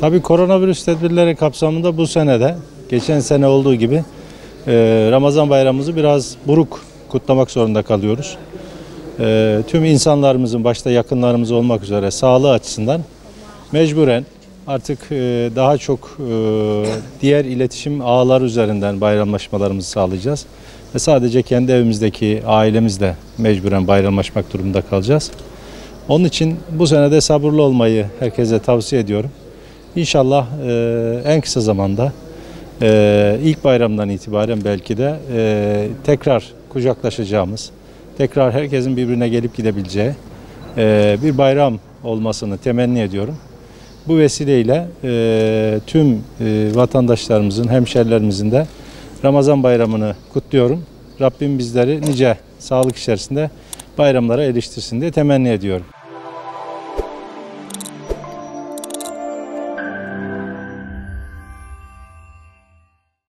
Tabii koronavirüs tedbirleri kapsamında bu sene de geçen sene olduğu gibi Ramazan bayramımızı biraz buruk kutlamak zorunda kalıyoruz. Tüm insanlarımızın başta yakınlarımız olmak üzere sağlığı açısından mecburen artık daha çok diğer iletişim ağları üzerinden bayramlaşmalarımızı sağlayacağız. Ve sadece kendi evimizdeki ailemizle mecburen bayramlaşmak durumunda kalacağız. Onun için bu sene de sabırlı olmayı herkese tavsiye ediyorum. İnşallah en kısa zamanda ilk bayramdan itibaren belki de tekrar kucaklaşacağımız, tekrar herkesin birbirine gelip gidebileceği bir bayram olmasını temenni ediyorum. Bu vesileyle tüm vatandaşlarımızın, hemşerilerimizin de Ramazan bayramını kutluyorum. Rabbim bizleri nice sağlık içerisinde bayramlara eriştirsin diye temenni ediyorum.